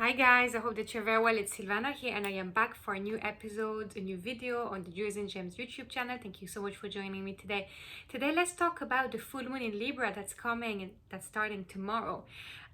Hi guys, I hope that you're very well. It's Sylvana here and I am back for a new episode, a new video on the Jewels and Gems YouTube channel. Thank you so much for joining me today. Today let's talk about the full moon in Libra that's coming and that's starting tomorrow.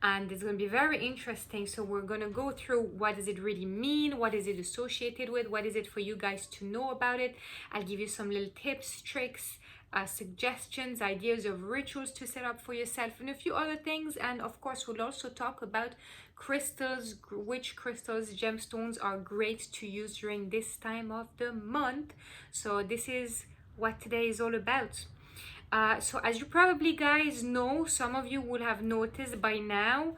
And it's going to be very interesting. So we're going to go through what does it really mean, what is it associated with, what is it for you guys to know about it. I'll give you some little tips, tricks, suggestions, ideas of rituals to set up for yourself and a few other things. And of course we'll also talk about crystals, which crystals, gemstones are great to use during this time of the month. So this is what today is all about. So as you probably guys know, some of you would have noticed by now,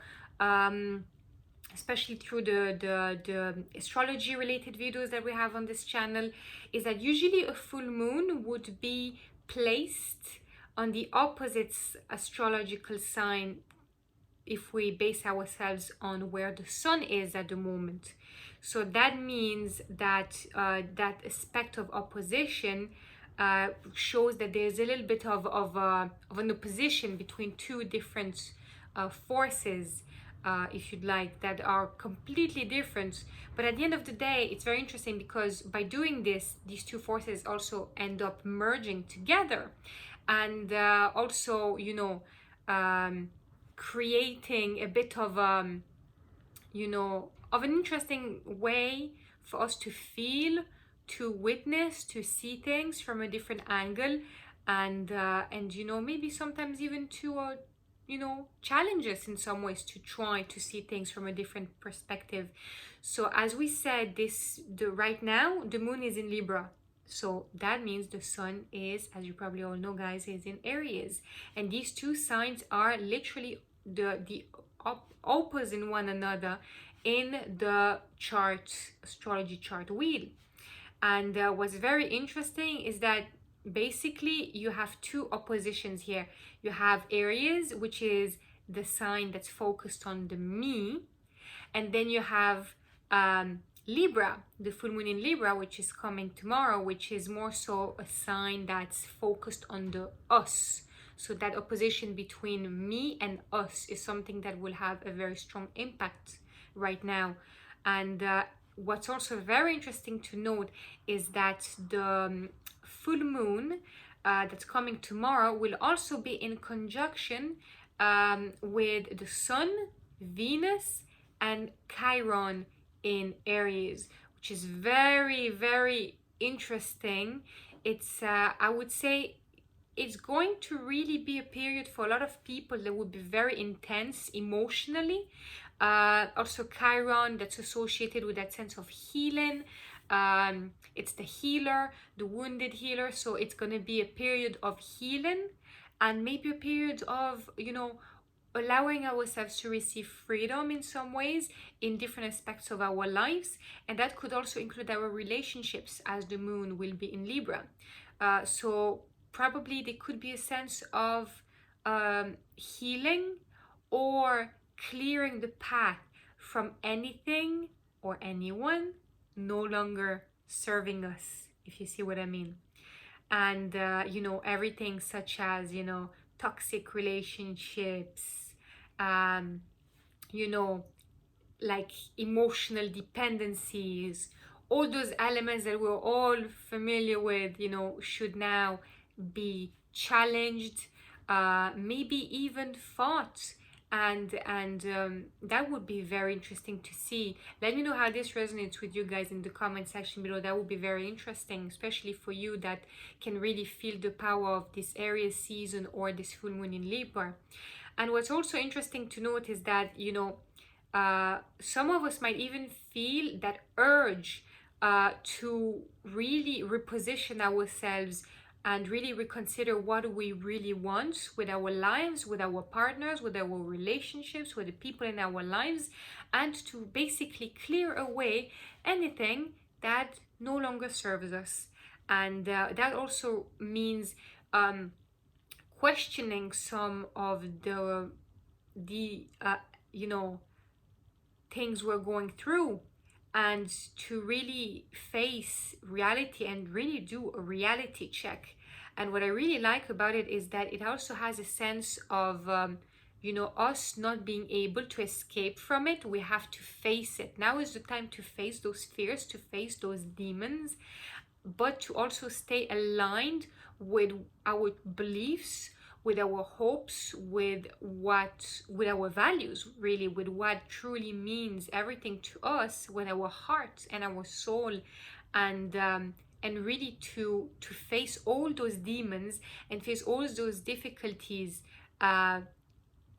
especially through the astrology related videos that we have on this channel, is that usually a full moon would be placed on the opposite astrological sign if we base ourselves on where the sun is at the moment. So that means that that aspect of opposition shows that there's a little bit of an opposition between two different forces, if you'd like, that are completely different. But at the end of the day, it's very interesting because by doing this, these two forces also end up merging together and also, you know, creating a bit of you know, of an interesting way for us to feel, to witness, to see things from a different angle, and you know, maybe sometimes even to you know, challenge us in some ways to try to see things from a different perspective. So as we said, right now the moon is in Libra. So that means the sun is, as you probably all know guys, is in Aries, and these two signs are literally the opposite one another in the chart, astrology chart wheel. And what's very interesting is that basically you have two oppositions here. You have Aries, which is the sign that's focused on the me, and then you have Libra, the full moon in Libra, which is coming tomorrow, which is more so a sign that's focused on the us. So that opposition between me and us is something that will have a very strong impact right now. And what's also very interesting to note is that the full moon that's coming tomorrow will also be in conjunction with the sun, Venus, and Chiron in Aries, which is very, very interesting. It's I would say it's going to really be a period for a lot of people that would be very intense emotionally. Also Chiron, that's associated with that sense of healing. It's the healer, the wounded healer. So it's going to be a period of healing and maybe a period of, you know, allowing ourselves to receive freedom in some ways in different aspects of our lives. And that could also include our relationships, as the moon will be in Libra. So probably there could be a sense of healing or clearing the path from anything or anyone no longer serving us, if you see what I mean. And you know, everything such as, you know, toxic relationships, you know, like emotional dependencies, all those elements that we're all familiar with, you know, should now be challenged, maybe even fought. And that would be very interesting to see. Let me know how this resonates with you guys in the comment section below. That would be very interesting, especially for you that can really feel the power of this Aries season or this full moon in Libra. And what's also interesting to note is that, you know, some of us might even feel that urge to really reposition ourselves and really reconsider what we really want with our lives, with our partners, with our relationships, with the people in our lives, and to basically clear away anything that no longer serves us. And that also means questioning some of the you know, things we're going through, and to really face reality and really do a reality check. And what I really like about it is that it also has a sense of you know, us not being able to escape from it. We have to face it. Now is the time to face those fears, to face those demons, but to also stay aligned with our beliefs, with our hopes, with our values, really, with what truly means everything to us, with our heart and our soul, and really to face all those demons and face all those difficulties,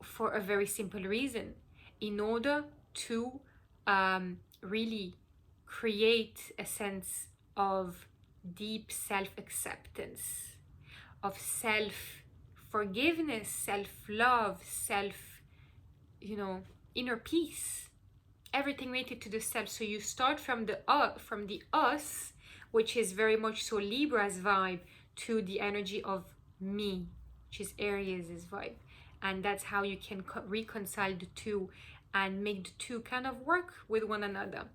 for a very simple reason, in order to really create a sense of deep self-acceptance, of self-forgiveness, self-love, you know, inner peace, everything related to the self. So you start from the us, which is very much so Libra's vibe, to the energy of me, which is Aries' vibe. And that's how you can reconcile the two and make the two kind of work with one another.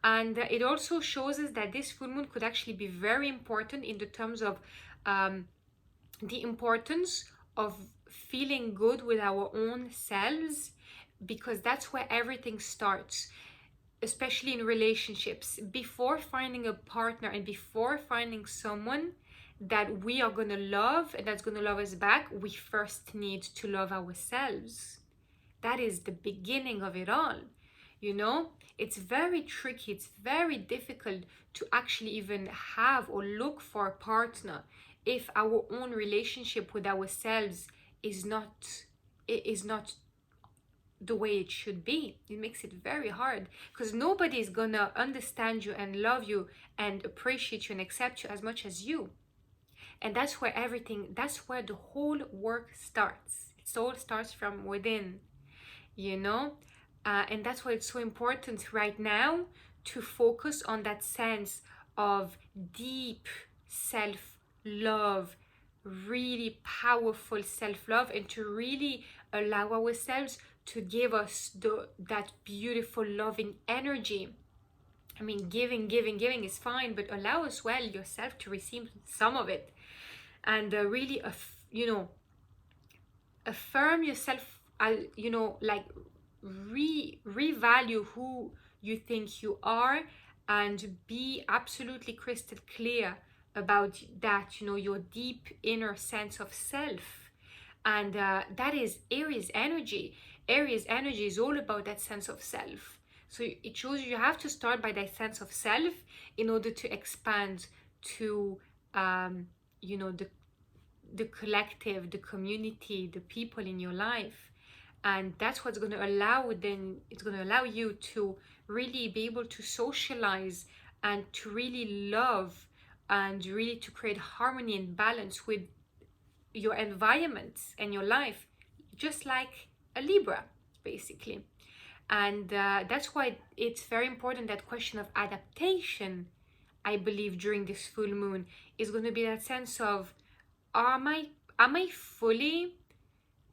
And it also shows us that this full moon could actually be very important in the terms of the importance of feeling good with our own selves, because that's where everything starts, especially in relationships. Before finding a partner and before finding someone that we are going to love and that's going to love us back, we first need to love ourselves. That is the beginning of it all. You know, it's very tricky, it's very difficult to actually even have or look for a partner if our own relationship with ourselves is not the way it should be. It makes it very hard, because nobody is gonna understand you and love you and appreciate you and accept you as much as you. And that's where the whole work starts. It all starts from within, you know. And that's why it's so important right now to focus on that sense of deep self-love, really powerful self-love, and to really allow ourselves to give us that beautiful loving energy. I mean, giving is fine, but allow as well yourself to receive some of it. And really, you know, affirm yourself, you know, like revalue who you think you are, and be absolutely crystal clear about that, you know, your deep inner sense of self. And that is Aries energy. Aries energy is all about that sense of self. So it shows you have to start by that sense of self in order to expand to you know, the collective, the community, the people in your life. And that's what's going to allow, then it's going to allow you to really be able to socialize and to really love and really to create harmony and balance with your environment and your life, just like a Libra, basically. And that's why it's very important, that question of adaptation, I believe, during this full moon is going to be that sense of, am I fully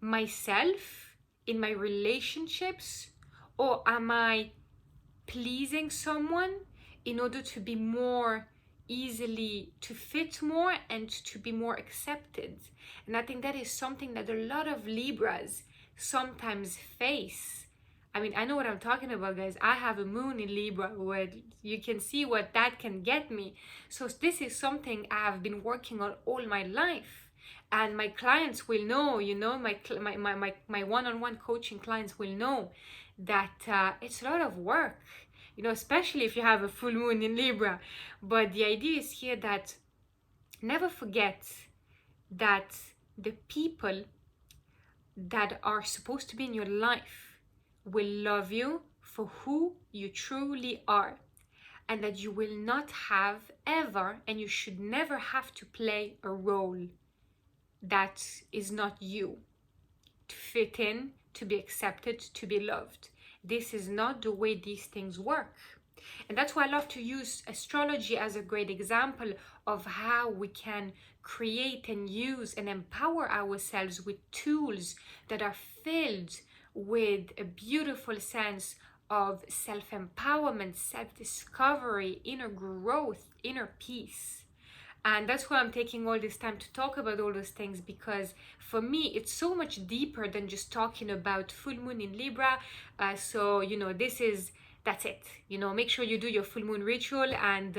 myself in my relationships, or am I pleasing someone in order to be more easily, to fit more and to be more accepted? And I think that is something that a lot of Libras sometimes face. I mean, I know what I'm talking about, guys. I have a moon in Libra, where you can see what that can get me. So this is something I have been working on all my life. And my clients will know, you know, my one-on-one coaching clients will know that it's a lot of work, you know, especially if you have a full moon in Libra. But the idea is here that never forget that the people that are supposed to be in your life will love you for who you truly are, and that you will not have ever, and you should never have to play a role that is not you, to fit in, to be accepted, to be loved. This is not the way these things work. And that's why I love to use astrology as a great example of how we can create and use and empower ourselves with tools that are filled with a beautiful sense of self-empowerment, self-discovery, inner growth, inner peace. And that's why I'm taking all this time to talk about all those things, because for me it's so much deeper than just talking about full moon in Libra. So you know, that's it. You know, make sure you do your full moon ritual, and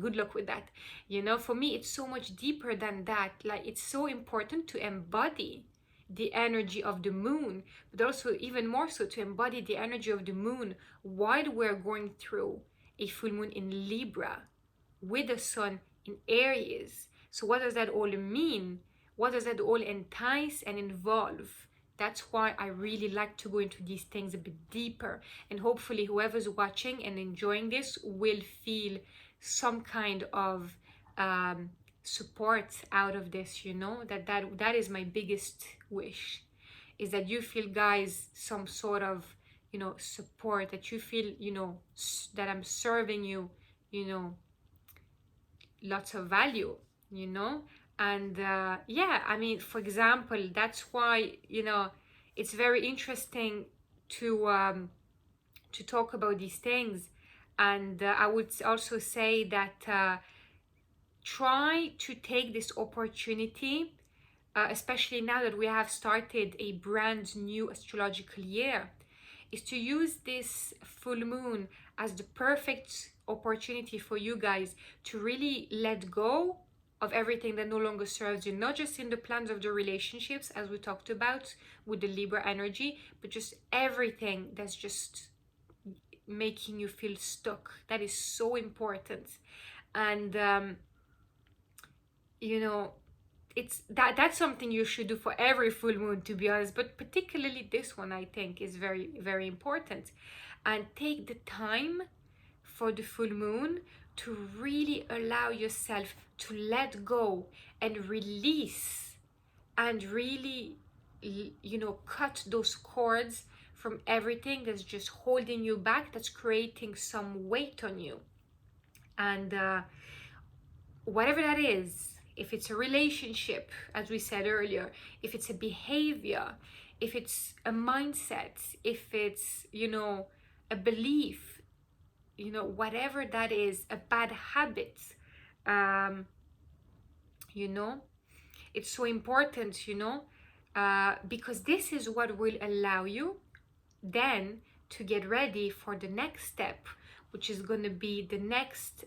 good luck with that. You know, for me it's so much deeper than that. Like, it's so important to embody the energy of the moon, but also even more so to embody the energy of the moon while we're going through a full moon in Libra with the sun in Aries. So what does that all mean? What does that all entice and involve? That's why I really like to go into these things a bit deeper, and hopefully whoever's watching and enjoying this will feel some kind of support out of this. You know, that is my biggest wish, is that you feel, guys, some sort of, you know, support, that you feel, you know, that I'm serving you, you know, lots of value, you know. And yeah, I mean, for example, that's why, you know, it's very interesting to talk about these things. And I would also say that try to take this opportunity, especially now that we have started a brand new astrological year, is to use this full moon as the perfect opportunity for you guys to really let go of everything that no longer serves you, not just in the plans of the relationships, as we talked about with the Libra energy, but just everything that's just making you feel stuck. That is so important. And you know, that's something you should do for every full moon, to be honest, but particularly this one I think is very, very important. And take the time for the full moon to really allow yourself to let go and release, and really, you know, cut those cords from everything that's just holding you back, that's creating some weight on you. And whatever that is, if it's a relationship, as we said earlier, if it's a behavior, if it's a mindset, if it's, you know, a belief, you know, whatever that is, a bad habit, you know, it's so important, you know, because this is what will allow you then to get ready for the next step, which is going to be the next,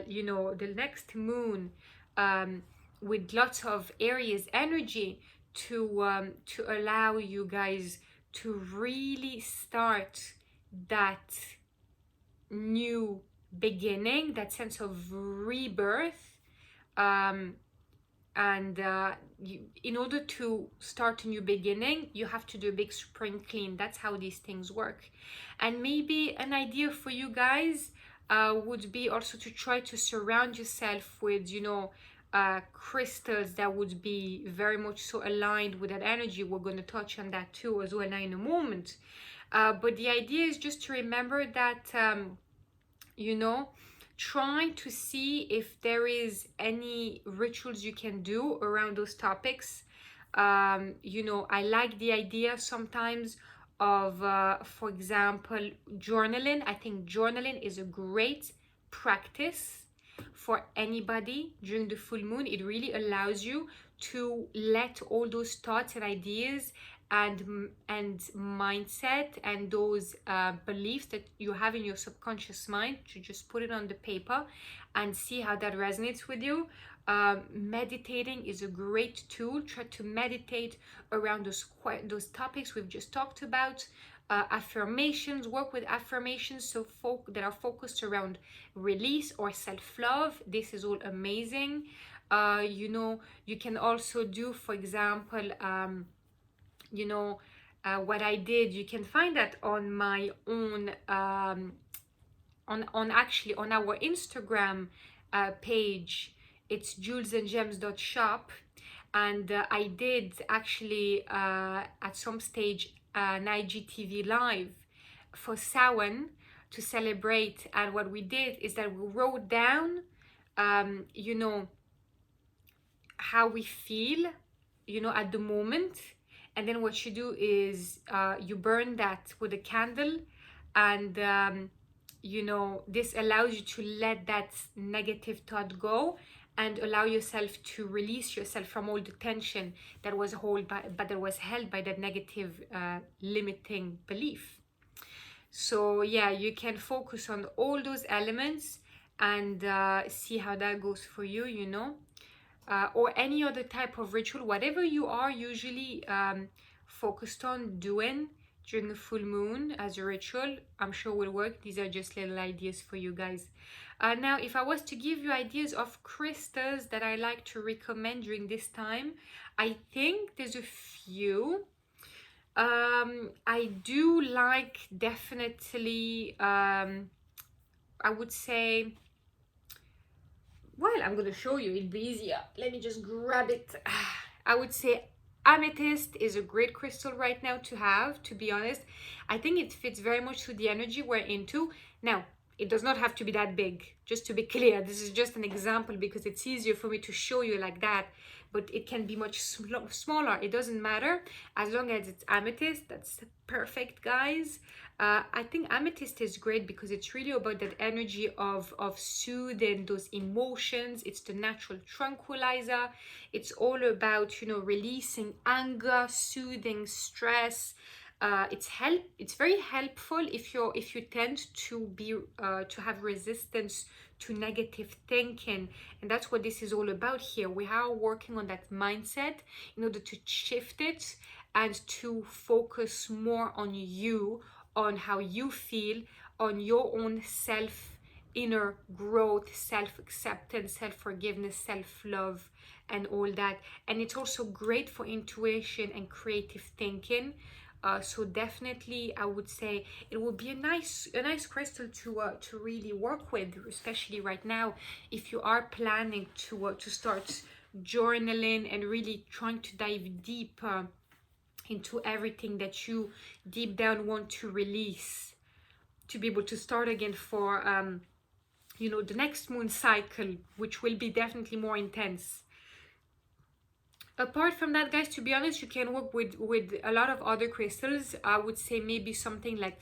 you know, the next moon, with lots of Aries energy to allow you guys to really start that new beginning, that sense of rebirth. And in order to start a new beginning, you have to do a big spring clean. That's how these things work. And maybe an idea for you guys would be also to try to surround yourself with, you know, crystals that would be very much so aligned with that energy. We're going to touch on that too as well now in a moment. But the idea is just to remember that, you know, try to see if there is any rituals you can do around those topics. You know, I like the idea sometimes of, for example, journaling. I think journaling is a great practice for anybody during the full moon. It really allows you to let all those thoughts and ideas and mindset and those beliefs that you have in your subconscious mind, to just put it on the paper and see how that resonates with you. Meditating is a great tool. Try to meditate around those topics we've just talked about. Affirmations, work with affirmations so that are focused around release or self-love. This is all amazing. You know, you can also do, for example, you know, what I did. You can find that on my own, actually on our Instagram page. It's julesandgems.shop, and I did actually at some stage an IGTV live for Samhain to celebrate. And what we did is that we wrote down, you know, how we feel, you know, at the moment. And then what you do is you burn that with a candle, and you know, this allows you to let that negative thought go and allow yourself to release yourself from all the tension that was held by that negative limiting belief. So yeah, you can focus on all those elements and see how that goes for you, you know. Or any other type of ritual, whatever you are usually focused on doing during a full moon as a ritual, I'm sure will work. These are just little ideas for you guys. Now, if I was to give you ideas of crystals that I like to recommend during this time, I think there's a few. I do like definitely, I would say, well, I'm gonna show you, it'll be easier. Let me just grab it. I would say amethyst is a great crystal right now to have, to be honest. I think it fits very much to the energy we're into. Now, it does not have to be that big, just to be clear. This is just an example because it's easier for me to show you like that, but it can be much smaller. It doesn't matter as long as it's amethyst. That's perfect, guys. I think amethyst is great because it's really about that energy of soothing those emotions. It's the natural tranquilizer. It's all about, you know, releasing anger, soothing stress. It's very helpful if you tend to be to have resistance to negative thinking, and that's what this is all about here. We are working on that mindset in order to shift it and to focus more on you, on how you feel, on your own inner growth, self-acceptance, self-forgiveness, self-love, and all that. And it's also great for intuition and creative thinking. So definitely I would say it would be a nice crystal to really work with, especially right now if you are planning to start journaling and really trying to dive deep into everything that you deep down want to release, to be able to start again for you know, the next moon cycle, which will be definitely more intense. Apart from that, guys, to be honest, you can work with a lot of other crystals. I would say maybe something like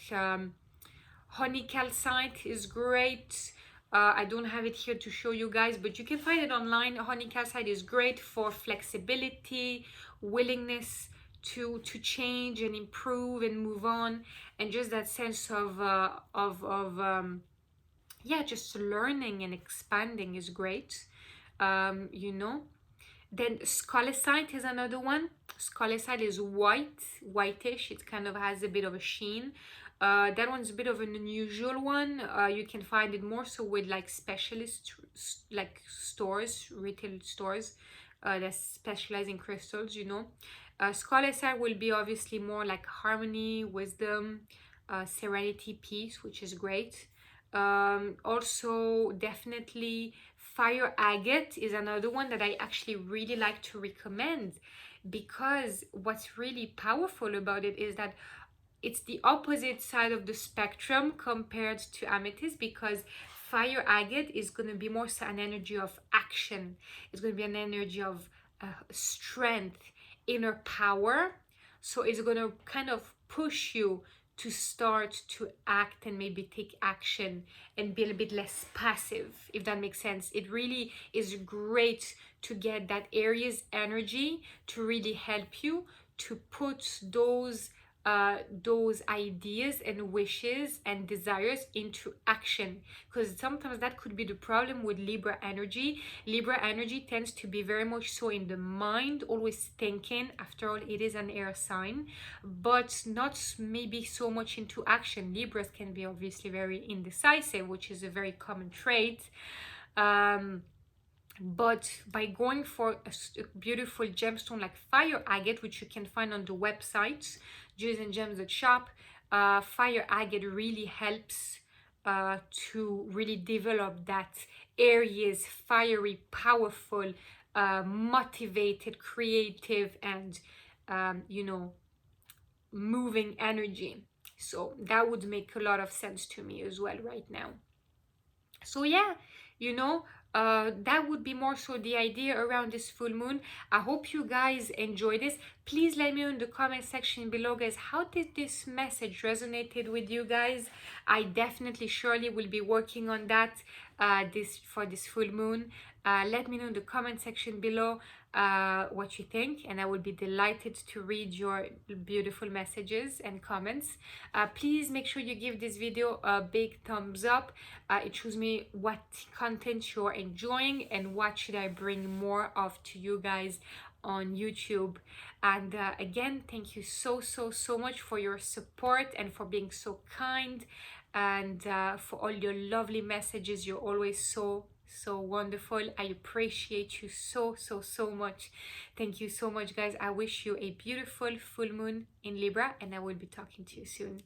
honey calcite is great. I don't have it here to show you guys, but you can find it online. Honey calcite is great for flexibility, willingness to change and improve and move on, and just that sense of yeah, just learning and expanding is great. You know. Then scolecite is another one. Scolecite is whitish. It kind of has a bit of a sheen. That one's a bit of an unusual one. You can find it more so with like specialist, like stores, retail stores that specialize in crystals, you know. Scolecite will be obviously more like harmony, wisdom, serenity, peace, which is great. Also definitely fire agate is another one that I actually really like to recommend, because what's really powerful about it is that it's the opposite side of the spectrum compared to amethyst, because fire agate is going to be more so an energy of action. It's going to be an energy of strength, inner power. So it's going to kind of push you to start to act and maybe take action and be a little bit less passive, if that makes sense. It really is great to get that Aries energy to really help you to put those ideas and wishes and desires into action, because sometimes that could be the problem with Libra energy. Libra energy tends to be very much so in the mind, always thinking. After all, it is an air sign, but not maybe so much into action. Libras can be obviously very indecisive, which is a very common trait. But by going for a beautiful gemstone like fire agate, which you can find on the website jewelsandgems.shop, fire agate really helps to really develop that Aries, fiery, powerful, motivated, creative, and you know, moving energy. So that would make a lot of sense to me as well right now. So yeah, you know, that would be more so the idea around this full moon. I hope you guys enjoy this. Please let me know in the comment section below, guys, how did this message resonated with you guys? I definitely surely will be working on that for this full moon. Let me know in the comment section below what you think, and I will be delighted to read your beautiful messages and comments. Please make sure you give this video a big thumbs up. It shows me what content you're enjoying and what should I bring more of to you guys on YouTube. And again, thank you so much for your support and for being so kind, and for all your lovely messages. You're always so wonderful. I appreciate you so much. Thank you so much, guys. I wish you a beautiful full moon in Libra, and I will be talking to you soon.